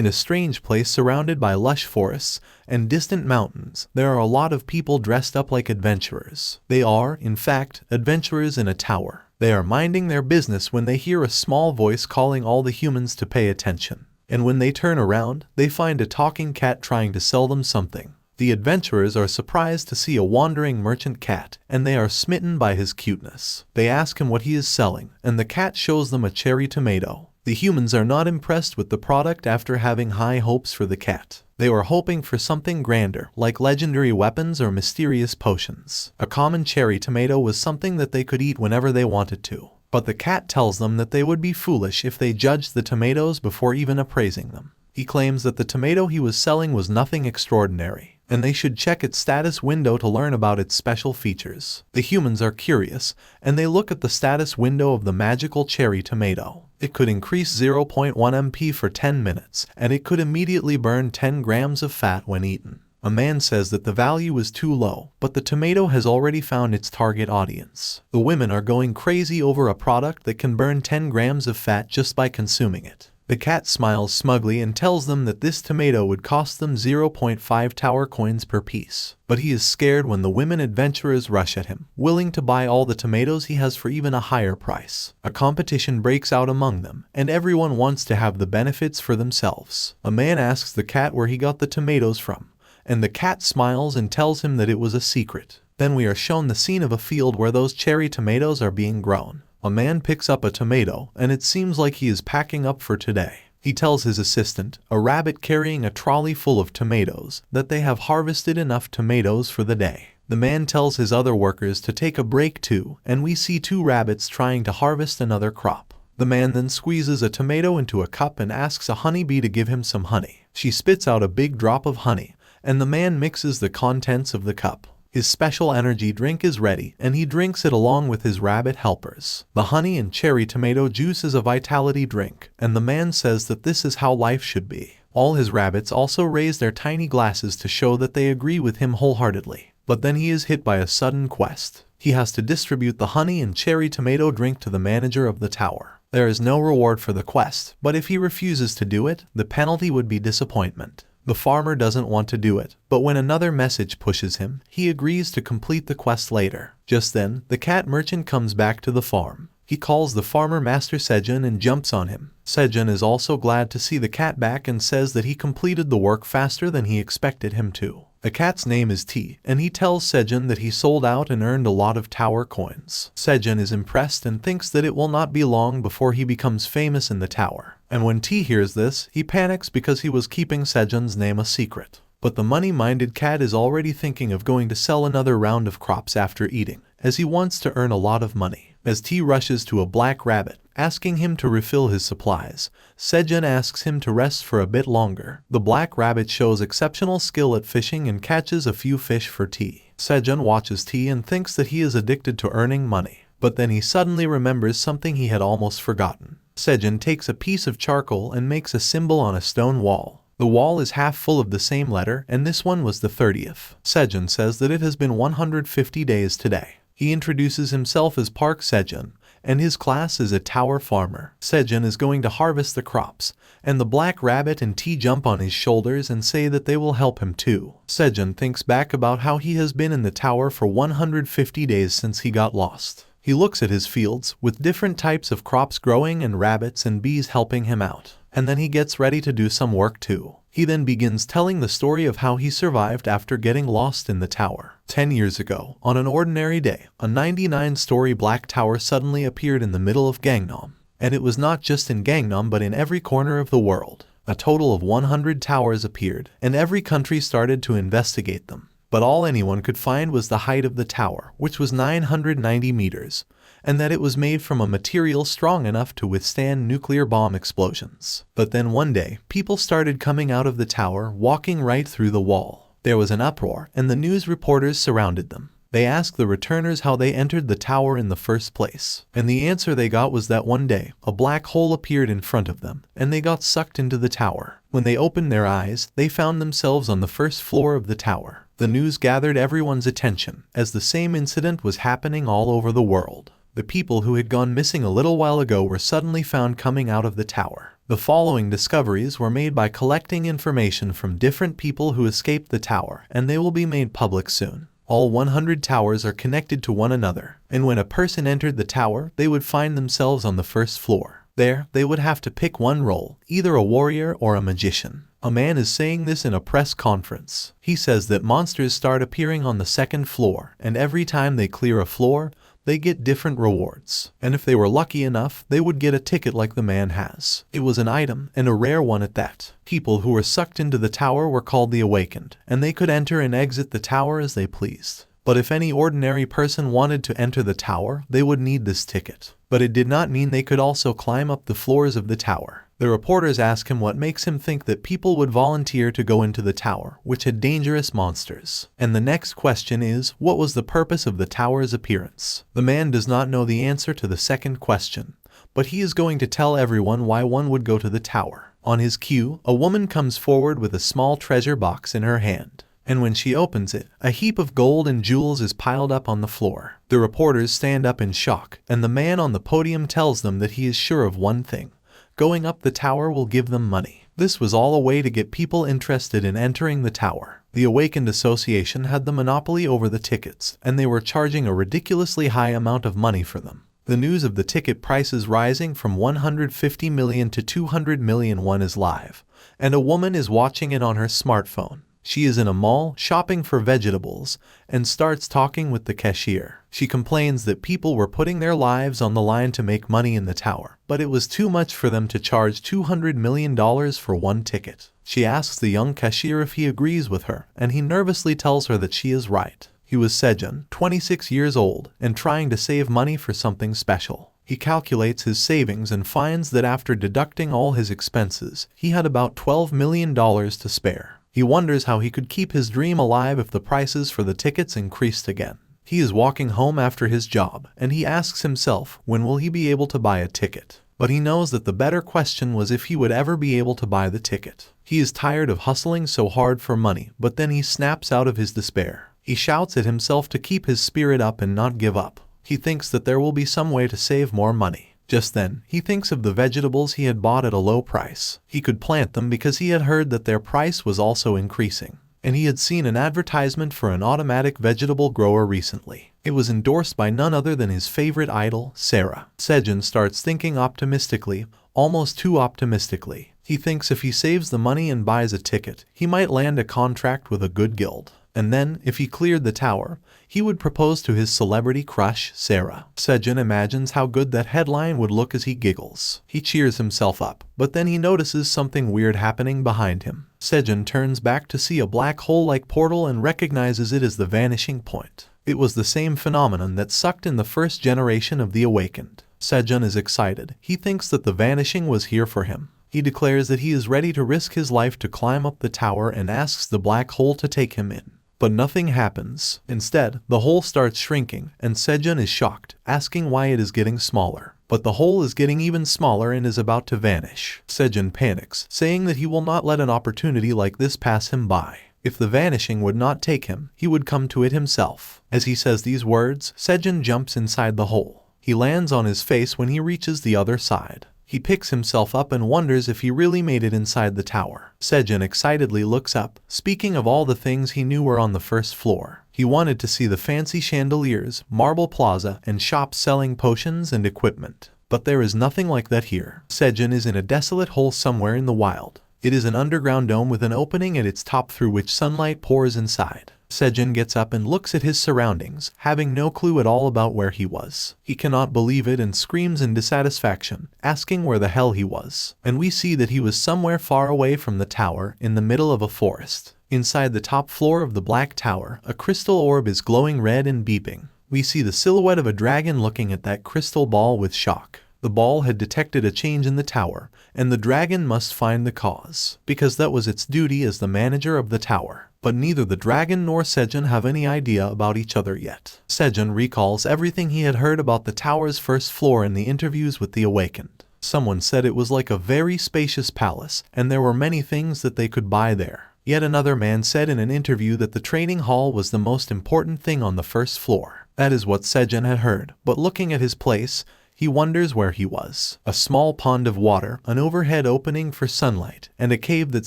In a strange place surrounded by lush forests and distant mountains, there are a lot of people dressed up like adventurers. They are, in fact, adventurers in a tower. They are minding their business when they hear a small voice calling all the humans to pay attention. And when they turn around, they find a talking cat trying to sell them something. The adventurers are surprised to see a wandering merchant cat, and they are smitten by his cuteness. They ask him what he is selling, and the cat shows them a cherry tomato. The humans are not impressed with the product after having high hopes for the cat. They were hoping for something grander, like legendary weapons or mysterious potions. A common cherry tomato was something that they could eat whenever they wanted to. But the cat tells them that they would be foolish if they judged the tomatoes before even appraising them. He claims that the tomato he was selling was nothing extraordinary, and they should check its status window to learn about its special features. The humans are curious, and they look at the status window of the magical cherry tomato. It could increase 0.1 MP for 10 minutes, and it could immediately burn 10 grams of fat when eaten. A man says that the value is too low, but the tomato has already found its target audience. The women are going crazy over a product that can burn 10 grams of fat just by consuming it. The cat smiles smugly and tells them that this tomato would cost them 0.5 tower coins per piece. But he is scared when the women adventurers rush at him, willing to buy all the tomatoes he has for even a higher price. A competition breaks out among them, and everyone wants to have the benefits for themselves. A man asks the cat where he got the tomatoes from, and the cat smiles and tells him that it was a secret. Then we are shown the scene of a field where those cherry tomatoes are being grown. A man picks up a tomato, and it seems like he is packing up for today. He tells his assistant, a rabbit carrying a trolley full of tomatoes, that they have harvested enough tomatoes for the day. The man tells his other workers to take a break too, and we see 2 rabbits trying to harvest another crop. The man then squeezes a tomato into a cup and asks a honeybee to give him some honey. She spits out a big drop of honey, and the man mixes the contents of the cup. His special energy drink is ready, and he drinks it along with his rabbit helpers. The honey and cherry tomato juice is a vitality drink, and the man says that this is how life should be. All his rabbits also raise their tiny glasses to show that they agree with him wholeheartedly. But then he is hit by a sudden quest. He has to distribute the honey and cherry tomato drink to the manager of the tower. There is no reward for the quest, but if he refuses to do it, the penalty would be disappointment. The farmer doesn't want to do it, but when another message pushes him, he agrees to complete the quest later. Just then, the cat merchant comes back to the farm. He calls the farmer Master Sejun and jumps on him. Sejun is also glad to see the cat back and says that he completed the work faster than he expected him to. The cat's name is T, and he tells Sejun that he sold out and earned a lot of tower coins. Sejun is impressed and thinks that it will not be long before he becomes famous in the tower. And when T hears this, he panics because he was keeping Sejun's name a secret. But the money-minded cat is already thinking of going to sell another round of crops after eating, as he wants to earn a lot of money. As T rushes to a black rabbit, asking him to refill his supplies, Sejun asks him to rest for a bit longer. The black rabbit shows exceptional skill at fishing and catches a few fish for T. Sejun watches T and thinks that he is addicted to earning money, but then he suddenly remembers something he had almost forgotten. Sejun takes a piece of charcoal and makes a symbol on a stone wall. The wall is half full of the same letter, and this one was the 30th. Sejun says that it has been 150 days today. He introduces himself as Park Sejun, and his class is a tower farmer. Sejun is going to harvest the crops, and the black rabbit and T jump on his shoulders and say that they will help him too. Sejun thinks back about how he has been in the tower for 150 days since he got lost. He looks at his fields, with different types of crops growing and rabbits and bees helping him out. And then he gets ready to do some work too. He then begins telling the story of how he survived after getting lost in the tower. 10 years ago, on an ordinary day, a 99-story black tower suddenly appeared in the middle of Gangnam. And it was not just in Gangnam but in every corner of the world. A total of 100 towers appeared, and every country started to investigate them. But all anyone could find was the height of the tower, which was 990 meters, and that it was made from a material strong enough to withstand nuclear bomb explosions. But then one day, people started coming out of the tower, walking right through the wall. There was an uproar, and the news reporters surrounded them. They asked the returners how they entered the tower in the first place, and the answer they got was that one day, a black hole appeared in front of them, and they got sucked into the tower. When they opened their eyes, they found themselves on the first floor of the tower. The news gathered everyone's attention, as the same incident was happening all over the world. The people who had gone missing a little while ago were suddenly found coming out of the tower. The following discoveries were made by collecting information from different people who escaped the tower, and they will be made public soon. All 100 towers are connected to one another, and when a person entered the tower, they would find themselves on the first floor. There, they would have to pick one role, either a warrior or a magician. A man is saying this in a press conference. He says that monsters start appearing on the second floor, and every time they clear a floor, they get different rewards. And if they were lucky enough, they would get a ticket like the man has. It was an item, and a rare one at that. People who were sucked into the tower were called the Awakened, and they could enter and exit the tower as they pleased. But if any ordinary person wanted to enter the tower, they would need this ticket. But it did not mean they could also climb up the floors of the tower. The reporters ask him what makes him think that people would volunteer to go into the tower, which had dangerous monsters. And the next question is, what was the purpose of the tower's appearance? The man does not know the answer to the second question, but he is going to tell everyone why one would go to the tower. On his cue, a woman comes forward with a small treasure box in her hand. And when she opens it, a heap of gold and jewels is piled up on the floor. The reporters stand up in shock, and the man on the podium tells them that he is sure of one thing. Going up the tower will give them money. This was all a way to get people interested in entering the tower. The Awakened Association had the monopoly over the tickets, and they were charging a ridiculously high amount of money for them. The news of the ticket prices rising from 150 million to 200 million won is live, and a woman is watching it on her smartphone. She is in a mall shopping for vegetables and starts talking with the cashier. She complains that people were putting their lives on the line to make money in the tower, but it was too much for them to charge $200 million for one ticket. She asks the young cashier if he agrees with her, and he nervously tells her that she is right. He was Sejun, 26 years old, and trying to save money for something special. He calculates his savings and finds that after deducting all his expenses, he had about $12 million to spare. He wonders how he could keep his dream alive if the prices for the tickets increased again. He is walking home after his job, and he asks himself when will he be able to buy a ticket. But he knows that the better question was if he would ever be able to buy the ticket. He is tired of hustling so hard for money, but then he snaps out of his despair. He shouts at himself to keep his spirit up and not give up. He thinks that there will be some way to save more money. Just then, he thinks of the vegetables he had bought at a low price. He could plant them because he had heard that their price was also increasing. And he had seen an advertisement for an automatic vegetable grower recently. It was endorsed by none other than his favorite idol, Sarah. Sejun starts thinking optimistically, almost too optimistically. He thinks if he saves the money and buys a ticket, he might land a contract with a good guild. And then, if he cleared the tower, he would propose to his celebrity crush, Sarah. Sejun imagines how good that headline would look as he giggles. He cheers himself up, but then he notices something weird happening behind him. Sejun turns back to see a black hole-like portal and recognizes it as the vanishing point. It was the same phenomenon that sucked in the first generation of the Awakened. Sejun is excited. He thinks that the vanishing was here for him. He declares that he is ready to risk his life to climb up the tower and asks the black hole to take him in. But nothing happens. Instead, the hole starts shrinking, and Sejun is shocked, asking why it is getting smaller. But the hole is getting even smaller and is about to vanish. Sejun panics, saying that he will not let an opportunity like this pass him by. If the vanishing would not take him, he would come to it himself. As he says these words, Sejun jumps inside the hole. He lands on his face when he reaches the other side. He picks himself up and wonders if he really made it inside the tower. Sejun excitedly looks up, speaking of all the things he knew were on the first floor. He wanted to see the fancy chandeliers, marble plaza, and shops selling potions and equipment. But there is nothing like that here. Sejun is in a desolate hole somewhere in the wild. It is an underground dome with an opening at its top through which sunlight pours inside. Sejun gets up and looks at his surroundings, having no clue at all about where he was. He cannot believe it and screams in dissatisfaction, asking where the hell he was. And we see that he was somewhere far away from the tower, in the middle of a forest. Inside the top floor of the black tower, a crystal orb is glowing red and beeping. We see the silhouette of a dragon looking at that crystal ball with shock. The ball had detected a change in the tower, and the dragon must find the cause, because that was its duty as the manager of the tower. But neither the dragon nor Sejun have any idea about each other yet. Sejun recalls everything he had heard about the tower's first floor in the interviews with the Awakened. Someone said it was like a very spacious palace, and there were many things that they could buy there. Yet another man said in an interview that the training hall was the most important thing on the first floor. That is what Sejun had heard, but looking at his place, he wonders where he was. A small pond of water, an overhead opening for sunlight, and a cave that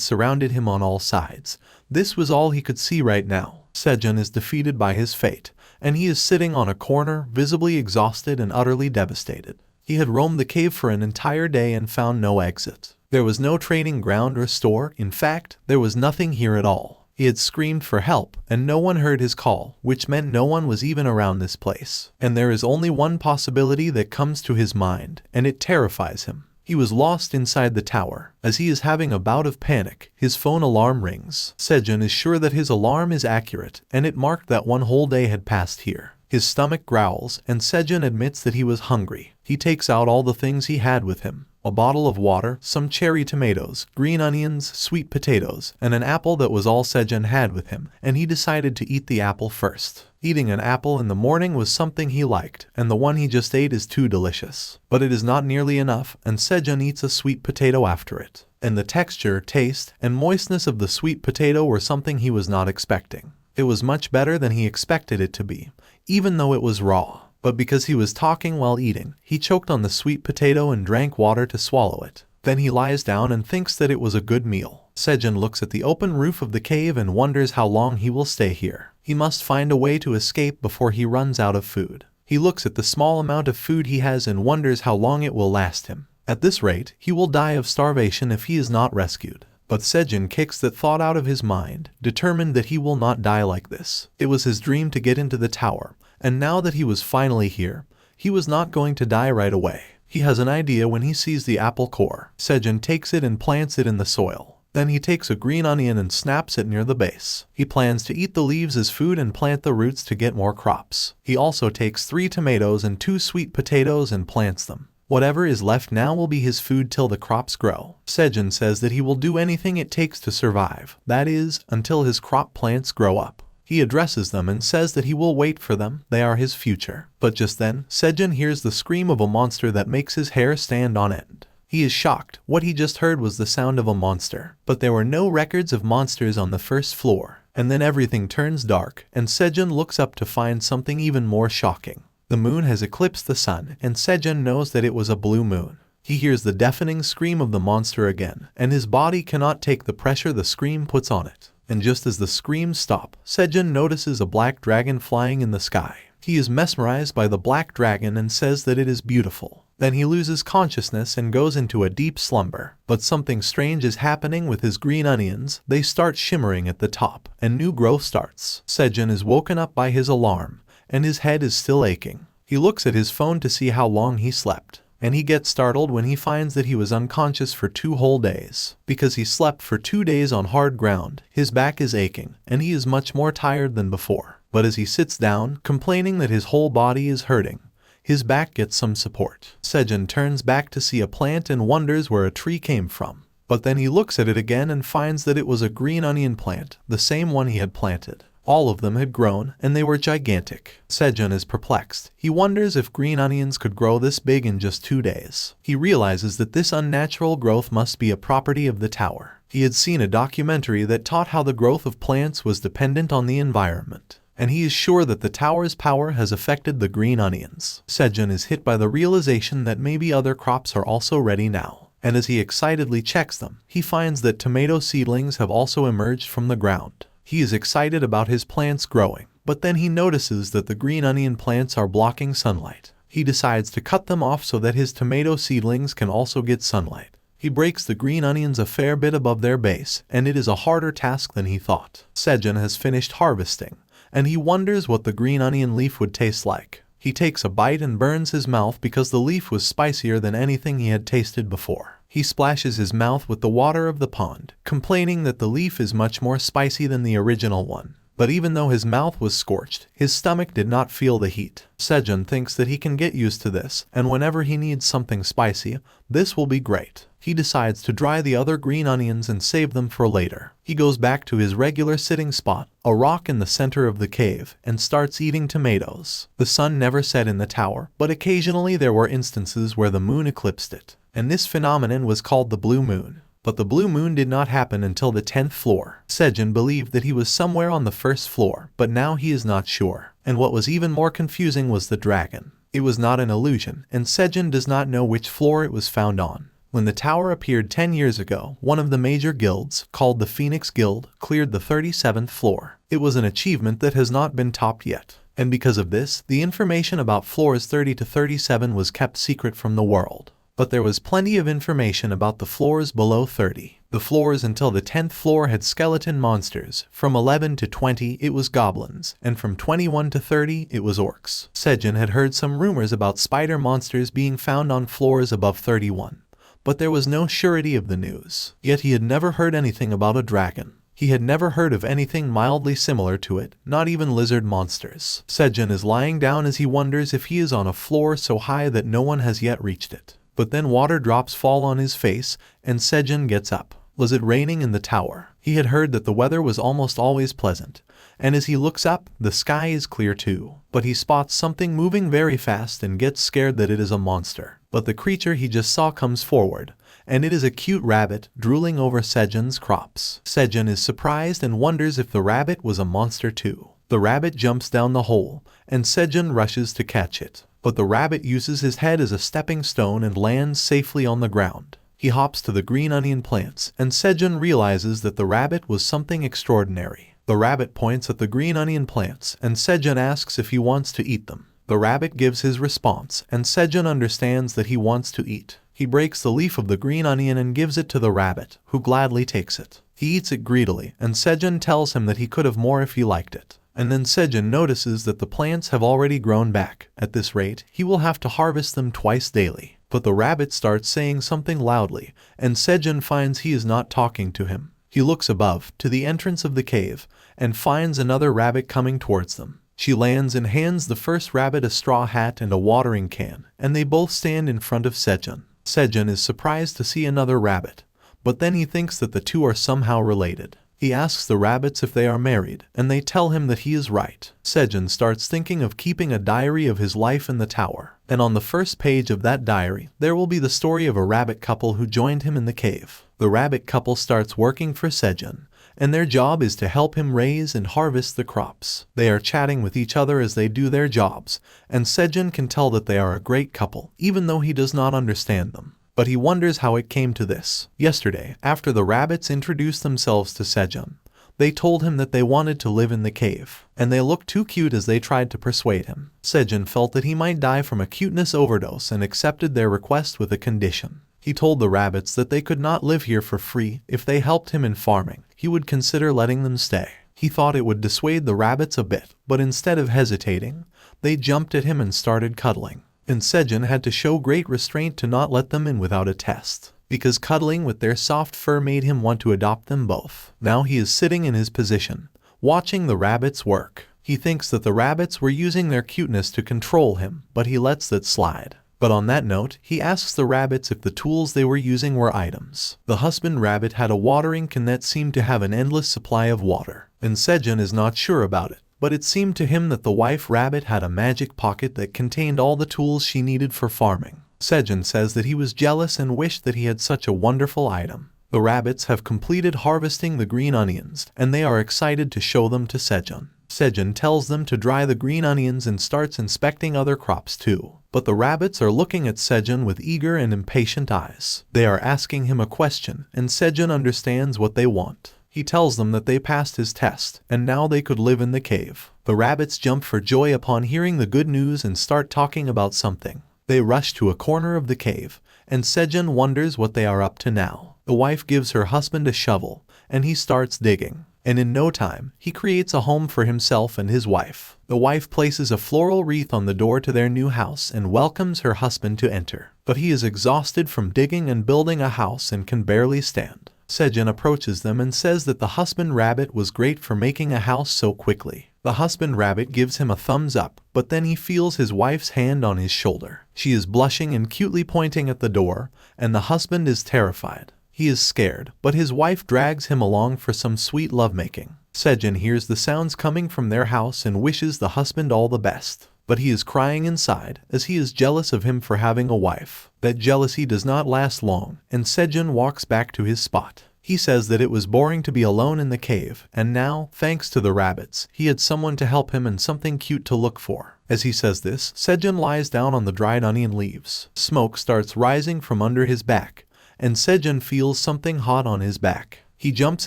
surrounded him on all sides. This was all he could see right now. Sejun is defeated by his fate, and he is sitting on a corner, visibly exhausted and utterly devastated. He had roamed the cave for an entire day and found no exit. There was no trading ground or store. In fact, there was nothing here at all. He had screamed for help, and no one heard his call, which meant no one was even around this place. And there is only one possibility that comes to his mind, and it terrifies him. He was lost inside the tower. As he is having a bout of panic, his phone alarm rings. Sejun is sure that his alarm is accurate, and it marked that one whole day had passed here. His stomach growls, and Sejun admits that he was hungry. He takes out all the things he had with him. A bottle of water, some cherry tomatoes, green onions, sweet potatoes, and an apple. That was all Sejun had with him, and he decided to eat the apple first. Eating an apple in the morning was something he liked, and the one he just ate is too delicious. But it is not nearly enough, and Sejun eats a sweet potato after it. And the texture, taste, and moistness of the sweet potato were something he was not expecting. It was much better than he expected it to be, even though it was raw. But because he was talking while eating, he choked on the sweet potato and drank water to swallow it. Then he lies down and thinks that it was a good meal. Sejun looks at the open roof of the cave and wonders how long he will stay here. He must find a way to escape before he runs out of food. He looks at the small amount of food he has and wonders how long it will last him. At this rate, he will die of starvation if he is not rescued. But Sejun kicks that thought out of his mind, determined that he will not die like this. It was his dream to get into the tower, and now that he was finally here, he was not going to die right away. He has an idea when he sees the apple core. Sejun takes it and plants it in the soil. Then he takes a green onion and snaps it near the base. He plans to eat the leaves as food and plant the roots to get more crops. He also takes 3 tomatoes and 2 sweet potatoes and plants them. Whatever is left now will be his food till the crops grow. Sejun says that he will do anything it takes to survive, that is, until his crop plants grow up. He addresses them and says that he will wait for them, they are his future. But just then, Sejun hears the scream of a monster that makes his hair stand on end. He is shocked. What he just heard was the sound of a monster. But there were no records of monsters on the first floor. And then everything turns dark, and Sejun looks up to find something even more shocking. The moon has eclipsed the sun, and Sejun knows that it was a blue moon. He hears the deafening scream of the monster again, and his body cannot take the pressure the scream puts on it. And just as the screams stop, Sejun notices a black dragon flying in the sky. He is mesmerized by the black dragon and says that it is beautiful. Then he loses consciousness and goes into a deep slumber. But something strange is happening with his green onions. They start shimmering at the top, and new growth starts. Sejun is woken up by his alarm, and his head is still aching. He looks at his phone to see how long he slept. And he gets startled when he finds that he was unconscious for 2 whole days. Because he slept for 2 days on hard ground, his back is aching, and he is much more tired than before. But as he sits down, complaining that his whole body is hurting, his back gets some support. Sejun turns back to see a plant and wonders where a tree came from. But then he looks at it again and finds that it was a green onion plant, the same one he had planted. All of them had grown, and they were gigantic. Sejun is perplexed. He wonders if green onions could grow this big in just 2 days. He realizes that this unnatural growth must be a property of the tower. He had seen a documentary that taught how the growth of plants was dependent on the environment. And he is sure that the tower's power has affected the green onions. Sejun is hit by the realization that maybe other crops are also ready now. And as he excitedly checks them, he finds that tomato seedlings have also emerged from the ground. He is excited about his plants growing, but then he notices that the green onion plants are blocking sunlight. He decides to cut them off so that his tomato seedlings can also get sunlight. He breaks the green onions a fair bit above their base, and it is a harder task than he thought. Sejun has finished harvesting, and he wonders what the green onion leaf would taste like. He takes a bite and burns his mouth because the leaf was spicier than anything he had tasted before. He splashes his mouth with the water of the pond, complaining that the leaf is much more spicy than the original one. But even though his mouth was scorched, his stomach did not feel the heat. Sejun thinks that he can get used to this, and whenever he needs something spicy, this will be great. He decides to dry the other green onions and save them for later. He goes back to his regular sitting spot, a rock in the center of the cave, and starts eating tomatoes. The sun never set in the tower, but occasionally there were instances where the moon eclipsed it. And this phenomenon was called the blue moon. But the blue moon did not happen until the 10th floor. Sejin believed that he was somewhere on the first floor, but now he is not sure. And what was even more confusing was the dragon. It was not an illusion, and Sejin does not know which floor it was found on. When the tower appeared 10 years ago, one of the major guilds, called the Phoenix Guild, cleared the 37th floor. It was an achievement that has not been topped yet. And because of this, the information about floors 30 to 37 was kept secret from the world. But there was plenty of information about the floors below 30. The floors until the 10th floor had skeleton monsters, from 11 to 20 it was goblins, and from 21 to 30 it was orcs. Sejin had heard some rumors about spider monsters being found on floors above 31. But there was no surety of the news. Yet he had never heard anything about a dragon. He had never heard of anything mildly similar to it, not even lizard monsters. Sejin is lying down as he wonders if he is on a floor so high that no one has yet reached it. But then water drops fall on his face, and Sejin gets up. Was it raining in the tower? He had heard that the weather was almost always pleasant, and as he looks up, the sky is clear too. But he spots something moving very fast and gets scared that it is a monster. But the creature he just saw comes forward, and it is a cute rabbit drooling over Sejin's crops. Sejin is surprised and wonders if the rabbit was a monster too. The rabbit jumps down the hole, and Sejin rushes to catch it. But the rabbit uses his head as a stepping stone and lands safely on the ground. He hops to the green onion plants, and Sejin realizes that the rabbit was something extraordinary. The rabbit points at the green onion plants, and Sejin asks if he wants to eat them. The rabbit gives his response, and Sejin understands that he wants to eat. He breaks the leaf of the green onion and gives it to the rabbit, who gladly takes it. He eats it greedily, and Sejin tells him that he could have more if he liked it. And then Sejin notices that the plants have already grown back. At this rate, he will have to harvest them twice daily. But the rabbit starts saying something loudly, and Sejin finds he is not talking to him. He looks above, to the entrance of the cave, and finds another rabbit coming towards them. She lands and hands the first rabbit a straw hat and a watering can, and they both stand in front of Sejin. Sejin is surprised to see another rabbit, but then he thinks that the two are somehow related. He asks the rabbits if they are married, and they tell him that he is right. Sejin starts thinking of keeping a diary of his life in the tower, and on the first page of that diary, there will be the story of a rabbit couple who joined him in the cave. The rabbit couple starts working for Sejin, and their job is to help him raise and harvest the crops. They are chatting with each other as they do their jobs, and Sejin can tell that they are a great couple, even though he does not understand them. But he wonders how it came to this. Yesterday, after the rabbits introduced themselves to Sejin, they told him that they wanted to live in the cave, and they looked too cute as they tried to persuade him. Sejin felt that he might die from a cuteness overdose and accepted their request with a condition. He told the rabbits that they could not live here for free. If they helped him in farming, he would consider letting them stay. He thought it would dissuade the rabbits a bit, but instead of hesitating, they jumped at him and started cuddling. And Sejin had to show great restraint to not let them in without a test, because cuddling with their soft fur made him want to adopt them both. Now he is sitting in his position, watching the rabbits work. He thinks that the rabbits were using their cuteness to control him, but he lets that slide. But on that note, he asks the rabbits if the tools they were using were items. The husband rabbit had a watering can that seemed to have an endless supply of water, and Sejin is not sure about it. But it seemed to him that the wife rabbit had a magic pocket that contained all the tools she needed for farming. Sejin says that he was jealous and wished that he had such a wonderful item. The rabbits have completed harvesting the green onions, and they are excited to show them to Sejin. Sejin tells them to dry the green onions and starts inspecting other crops too. But the rabbits are looking at Sejin with eager and impatient eyes. They are asking him a question, and Sejin understands what they want. He tells them that they passed his test, and now they could live in the cave. The rabbits jump for joy upon hearing the good news and start talking about something. They rush to a corner of the cave, and Sejin wonders what they are up to now. The wife gives her husband a shovel, and he starts digging. And in no time, he creates a home for himself and his wife. The wife places a floral wreath on the door to their new house and welcomes her husband to enter. But he is exhausted from digging and building a house and can barely stand. Sejin approaches them and says that the husband rabbit was great for making a house so quickly. The husband rabbit gives him a thumbs up, but then he feels his wife's hand on his shoulder. She is blushing and cutely pointing at the door, and the husband is terrified. He is scared, but his wife drags him along for some sweet lovemaking. Sejin hears the sounds coming from their house and wishes the husband all the best. but he is crying inside as he is jealous of him for having a wife. That jealousy does not last long, and Sejun walks back to his spot. He says that it was boring to be alone in the cave, and now, thanks to the rabbits, he had someone to help him and something cute to look for. As he says this, Sejun lies down on the dried onion leaves. Smoke starts rising from under his back, and Sejun feels something hot on his back. He jumps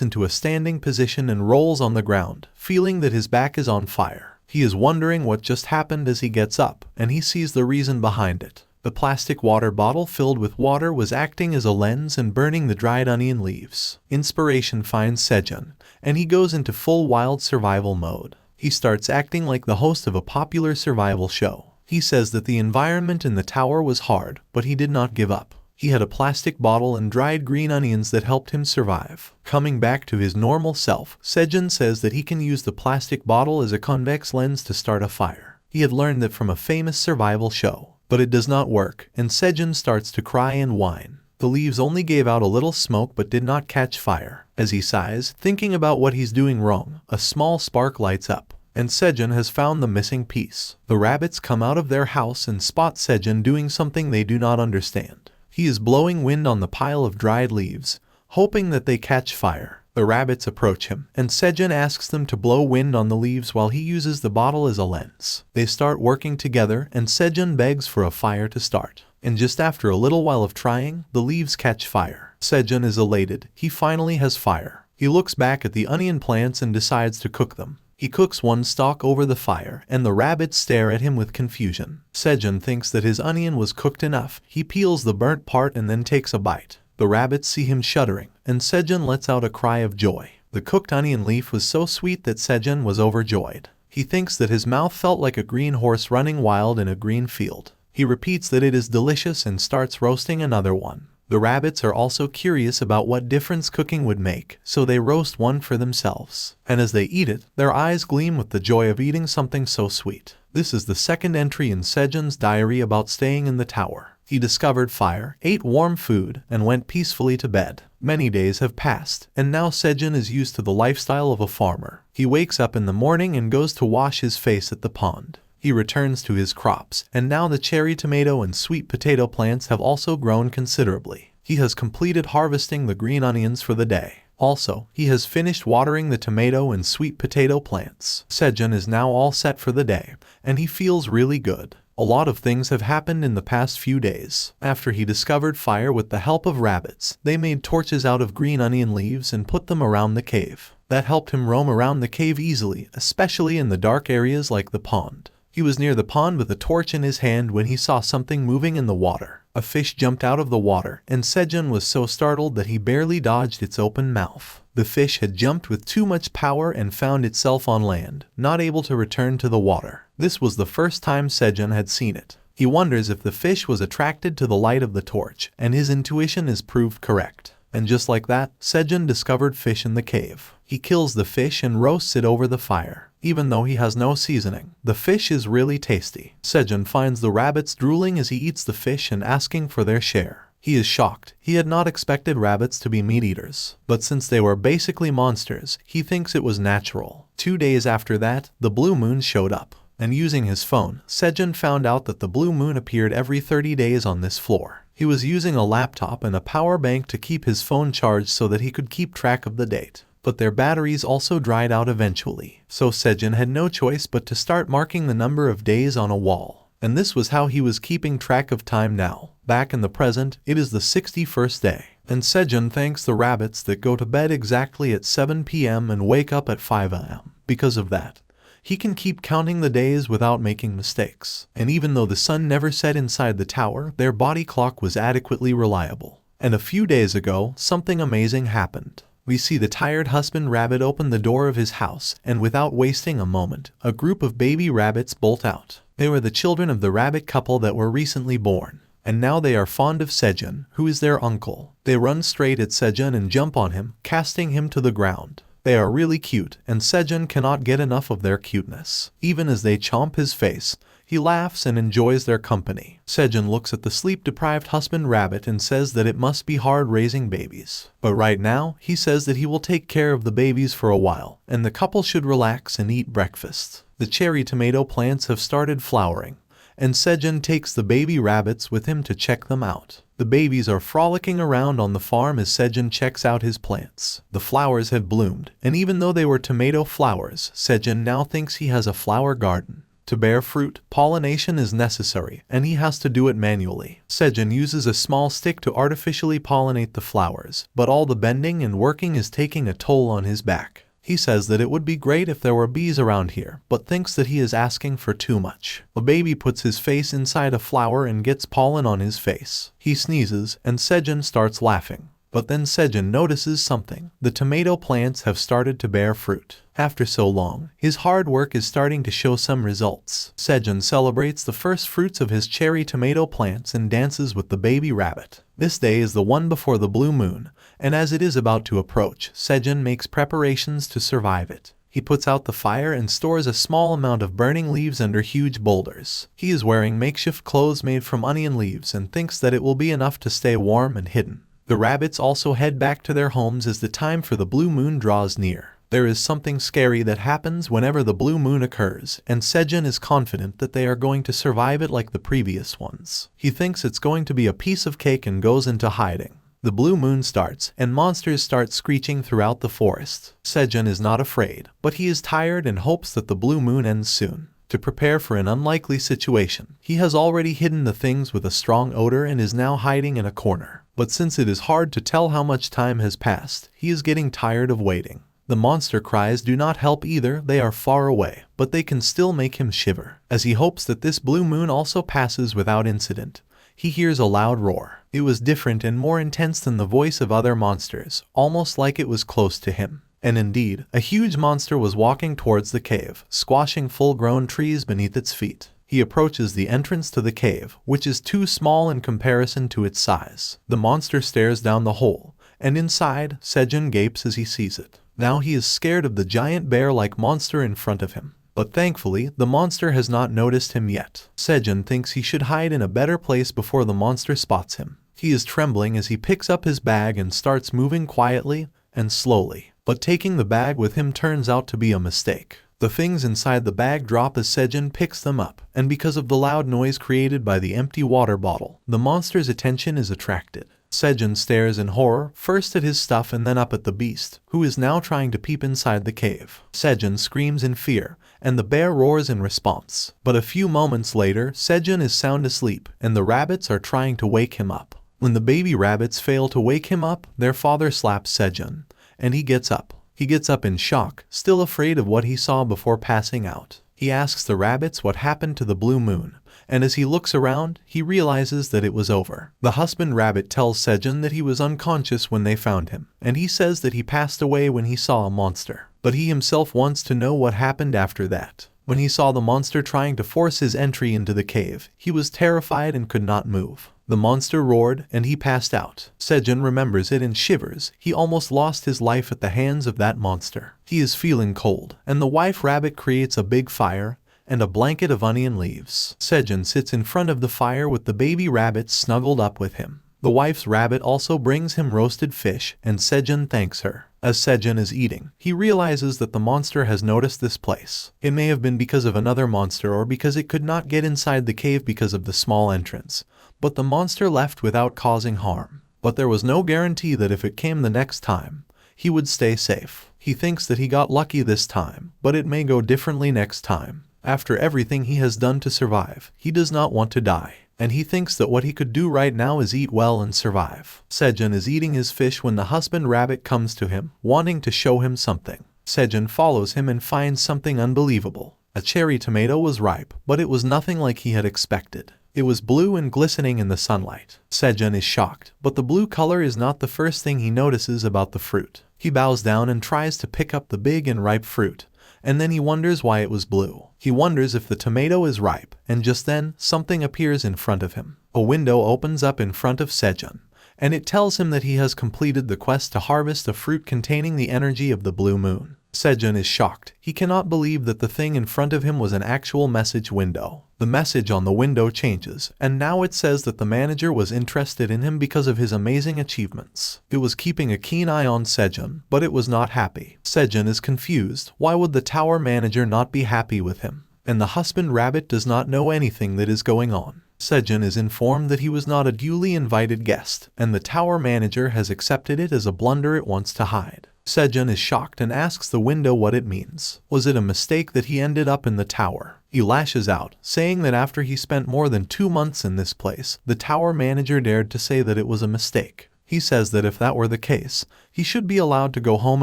into a standing position and rolls on the ground, feeling that his back is on fire. He is wondering what just happened as he gets up, and he sees the reason behind it. The plastic water bottle filled with water was acting as a lens and burning the dried onion leaves. Inspiration finds Sejun, and he goes into full wild survival mode. He starts acting like the host of a popular survival show. He says that the environment in the tower was hard, but he did not give up. He had a plastic bottle and dried green onions that helped him survive. Coming back to his normal self, Sejun says that he can use the plastic bottle as a convex lens to start a fire. He had learned that from a famous survival show. But it does not work, and Sejun starts to cry and whine. The leaves only gave out a little smoke but did not catch fire. As he sighs, thinking about what he's doing wrong, a small spark lights up, and Sejun has found the missing piece. The rabbits come out of their house and spot Sejun doing something they do not understand. He is blowing wind on the pile of dried leaves, hoping that they catch fire. The rabbits approach him, and Sejun asks them to blow wind on the leaves while he uses the bottle as a lens. They start working together, and Sejun begs for a fire to start. And just after a little while of trying, the leaves catch fire. Sejun is elated. He finally has fire. He looks back at the onion plants and decides to cook them. He cooks one stalk over the fire, and the rabbits stare at him with confusion. Sejun thinks that his onion was cooked enough. He peels the burnt part and then takes a bite. The rabbits see him shuddering, and Sejun lets out a cry of joy. The cooked onion leaf was so sweet that Sejun was overjoyed. He thinks that his mouth felt like a green horse running wild in a green field. He repeats that it is delicious and starts roasting another one. The rabbits are also curious about what difference cooking would make, so they roast one for themselves. And as they eat it, their eyes gleam with the joy of eating something so sweet. This is the second entry in Sejun's diary about staying in the tower. He discovered fire, ate warm food, and went peacefully to bed. Many days have passed, and now Sejun is used to the lifestyle of a farmer. He wakes up in the morning and goes to wash his face at the pond. He returns to his crops, and now the cherry tomato and sweet potato plants have also grown considerably. He has completed harvesting the green onions for the day. Also, he has finished watering the tomato and sweet potato plants. Sejun is now all set for the day, and he feels really good. A lot of things have happened in the past few days. After he discovered fire with the help of rabbits, they made torches out of green onion leaves and put them around the cave. That helped him roam around the cave easily, especially in the dark areas like the pond. He was near the pond with a torch in his hand when he saw something moving in the water. A fish jumped out of the water, and Sejun was so startled that he barely dodged its open mouth. The fish had jumped with too much power and found itself on land, not able to return to the water. This was the first time Sejun had seen it. He wonders if the fish was attracted to the light of the torch, and his intuition is proved correct. And just like that, Sejun discovered fish in the cave. He kills the fish and roasts it over the fire. Even though he has no seasoning, the fish is really tasty. Sejun finds the rabbits drooling as he eats the fish and asking for their share. He is shocked. He had not expected rabbits to be meat eaters. But since they were basically monsters, he thinks it was natural. 2 days after that, the blue moon showed up. And using his phone, Sejun found out that the blue moon appeared every 30 days on this floor. He was using a laptop and a power bank to keep his phone charged so that he could keep track of the date. But their batteries also dried out eventually. So Sejun had no choice but to start marking the number of days on a wall. And this was how he was keeping track of time now. Back in the present, it is the 61st day. And Sejun thanks the rabbits that go to bed exactly at 7 p.m. and wake up at 5 a.m. Because of that, he can keep counting the days without making mistakes. And even though the sun never set inside the tower, their body clock was adequately reliable. And a few days ago, something amazing happened. We see the tired husband rabbit open the door of his house, and without wasting a moment, a group of baby rabbits bolt out. They were the children of the rabbit couple that were recently born. And now they are fond of Sejun, who is their uncle. They run straight at Sejun and jump on him, casting him to the ground. They are really cute, and Sejun cannot get enough of their cuteness. Even as they chomp his face, he laughs and enjoys their company. Sejun looks at the sleep-deprived husband rabbit and says that it must be hard raising babies. But right now, he says that he will take care of the babies for a while, and the couple should relax and eat breakfast. The cherry tomato plants have started flowering, and Sejun takes the baby rabbits with him to check them out. The babies are frolicking around on the farm as Sejun checks out his plants. The flowers have bloomed, and even though they were tomato flowers, Sejun now thinks he has a flower garden. To bear fruit, pollination is necessary, and he has to do it manually. Sejun uses a small stick to artificially pollinate the flowers, but all the bending and working is taking a toll on his back. He says that it would be great if there were bees around here, but thinks that he is asking for too much. A baby puts his face inside a flower and gets pollen on his face. He sneezes, and Sejun starts laughing. But then Sejun notices something. The tomato plants have started to bear fruit. After so long, his hard work is starting to show some results. Sejun celebrates the first fruits of his cherry tomato plants and dances with the baby rabbit. This day is the one before the blue moon, and as it is about to approach, Sejun makes preparations to survive it. He puts out the fire and stores a small amount of burning leaves under huge boulders. He is wearing makeshift clothes made from onion leaves and thinks that it will be enough to stay warm and hidden. The rabbits also head back to their homes as the time for the blue moon draws near. There is something scary that happens whenever the blue moon occurs, and Sejun is confident that they are going to survive it like the previous ones. He thinks it's going to be a piece of cake and goes into hiding. The blue moon starts, and monsters start screeching throughout the forest. Sejun is not afraid, but he is tired and hopes that the blue moon ends soon. To prepare for an unlikely situation, he has already hidden the things with a strong odor and is now hiding in a corner. But since it is hard to tell how much time has passed, he is getting tired of waiting. The monster cries do not help either, they are far away, but they can still make him shiver. As he hopes that this blue moon also passes without incident, he hears a loud roar. It was different and more intense than the voice of other monsters, almost like it was close to him. And indeed, a huge monster was walking towards the cave, squashing full-grown trees beneath its feet. He approaches the entrance to the cave, which is too small in comparison to its size. The monster stares down the hole, and inside, Sejun gapes as he sees it. Now he is scared of the giant bear-like monster in front of him. But thankfully, the monster has not noticed him yet. Sejun thinks he should hide in a better place before the monster spots him. He is trembling as he picks up his bag and starts moving quietly and slowly. But taking the bag with him turns out to be a mistake. The things inside the bag drop as Sejun picks them up, and because of the loud noise created by the empty water bottle, the monster's attention is attracted. Sejun stares in horror, first at his stuff and then up at the beast, who is now trying to peep inside the cave. Sejun screams in fear, and the bear roars in response. But a few moments later, Sejun is sound asleep, and the rabbits are trying to wake him up. When the baby rabbits fail to wake him up, their father slaps Sejun, and he gets up. He gets up in shock, still afraid of what he saw before passing out. He asks the rabbits what happened to the blue moon, and as he looks around, he realizes that it was over. The husband rabbit tells Sejun that he was unconscious when they found him, and he says that he passed away when he saw a monster. But he himself wants to know what happened after that. When he saw the monster trying to force his entry into the cave, he was terrified and could not move. The monster roared, and he passed out. Sejun remembers it and shivers. He almost lost his life at the hands of that monster. He is feeling cold, and the wife rabbit creates a big fire and a blanket of onion leaves. Sejun sits in front of the fire with the baby rabbits snuggled up with him. The wife's rabbit also brings him roasted fish, and Sejun thanks her. As Sejun is eating, he realizes that the monster has noticed this place. It may have been because of another monster or because it could not get inside the cave because of the small entrance. But the monster left without causing harm. But there was no guarantee that if it came the next time, he would stay safe. He thinks that he got lucky this time, but it may go differently next time. After everything he has done to survive, he does not want to die. And he thinks that what he could do right now is eat well and survive. Sejun is eating his fish when the husband rabbit comes to him, wanting to show him something. Sejun follows him and finds something unbelievable. A cherry tomato was ripe, but it was nothing like he had expected. It was blue and glistening in the sunlight. Sejun is shocked, but the blue color is not the first thing he notices about the fruit. He bows down and tries to pick up the big and ripe fruit, and then he wonders why it was blue. He wonders if the tomato is ripe, and just then, something appears in front of him. A window opens up in front of Sejun, and it tells him that he has completed the quest to harvest a fruit containing the energy of the blue moon. Sejun is shocked. He cannot believe that the thing in front of him was an actual message window. The message on the window changes, and now it says that the manager was interested in him because of his amazing achievements. It was keeping a keen eye on Sejun, but it was not happy. Sejun is confused. Why would the tower manager not be happy with him? And the husband rabbit does not know anything that is going on. Sejun is informed that he was not a duly invited guest, and the tower manager has accepted it as a blunder it wants to hide. Sejun is shocked and asks the window what it means. Was it a mistake that he ended up in the tower? He lashes out, saying that after he spent more than 2 months in this place, the tower manager dared to say that it was a mistake. He says that if that were the case, he should be allowed to go home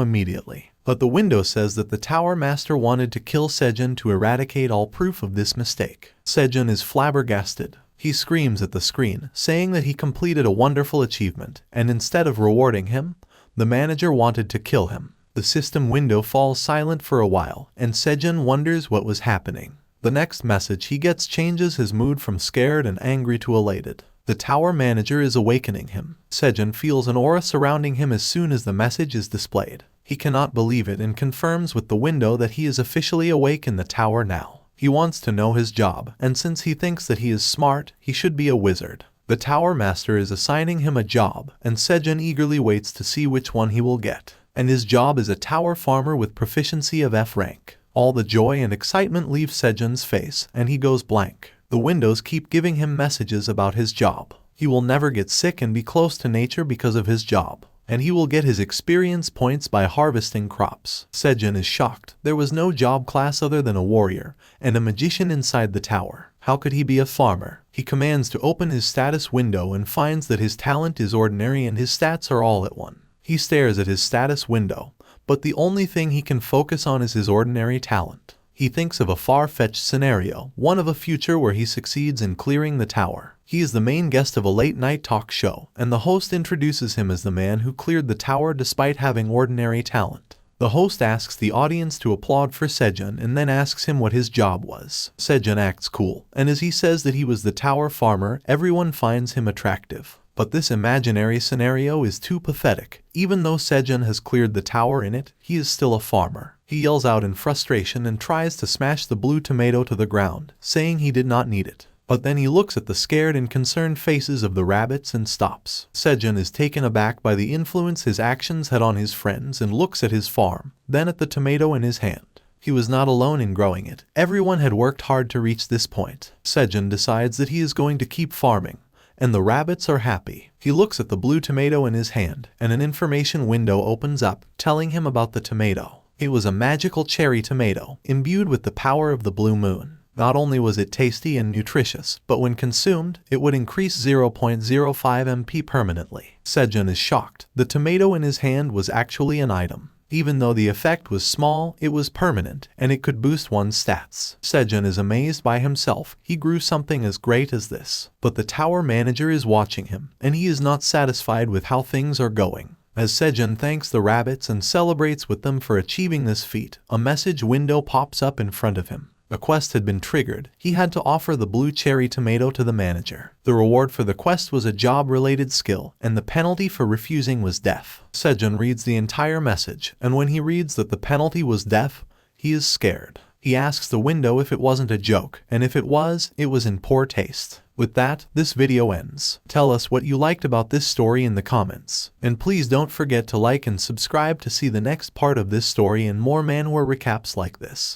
immediately. But the window says that the tower master wanted to kill Sejun to eradicate all proof of this mistake. Sejun is flabbergasted. He screams at the screen, saying that he completed a wonderful achievement, and instead of rewarding him, the manager wanted to kill him. The system window falls silent for a while, and Sejun wonders what was happening. The next message he gets changes his mood from scared and angry to elated. The tower manager is awakening him. Sejun feels an aura surrounding him as soon as the message is displayed. He cannot believe it and confirms with the window that he is officially awake in the tower now. He wants to know his job, and since he thinks that he is smart, he should be a wizard. The tower master is assigning him a job, and Sejun eagerly waits to see which one he will get. And his job is a tower farmer with proficiency of F rank. All the joy and excitement leave Sejun's face, and he goes blank. The windows keep giving him messages about his job. He will never get sick and be close to nature because of his job. And he will get his experience points by harvesting crops. Sejun is shocked. There was no job class other than a warrior and a magician inside the tower. How could he be a farmer? He commands to open his status window and finds that his talent is ordinary and his stats are all at 1. He stares at his status window, but the only thing he can focus on is his ordinary talent. He thinks of a far-fetched scenario, one of a future where he succeeds in clearing the tower. He is the main guest of a late-night talk show, and the host introduces him as the man who cleared the tower despite having ordinary talent. The host asks the audience to applaud for Sejun and then asks him what his job was. Sejun acts cool, and as he says that he was the tower farmer, everyone finds him attractive. But this imaginary scenario is too pathetic. Even though Sejun has cleared the tower in it, he is still a farmer. He yells out in frustration and tries to smash the blue tomato to the ground, saying he did not need it. But then he looks at the scared and concerned faces of the rabbits and stops. Sejun is taken aback by the influence his actions had on his friends and looks at his farm, then at the tomato in his hand. He was not alone in growing it. Everyone had worked hard to reach this point. Sejun decides that he is going to keep farming, and the rabbits are happy. He looks at the blue tomato in his hand, and an information window opens up, telling him about the tomato. It was a magical cherry tomato, imbued with the power of the blue moon. Not only was it tasty and nutritious, but when consumed, it would increase 0.05 MP permanently. Sejun is shocked. The tomato in his hand was actually an item. Even though the effect was small, it was permanent, and it could boost one's stats. Sejun is amazed by himself. He grew something as great as this. But the tower manager is watching him, and he is not satisfied with how things are going. As Sejun thanks the rabbits and celebrates with them for achieving this feat, a message window pops up in front of him. A quest had been triggered. He had to offer the blue cherry tomato to the manager. The reward for the quest was a job-related skill, and the penalty for refusing was death. Sejun reads the entire message, and when he reads that the penalty was death, he is scared. He asks the window if it wasn't a joke, and if it was in poor taste. With that, this video ends. Tell us what you liked about this story in the comments. And please don't forget to like and subscribe to see the next part of this story and more manhwa recaps like this.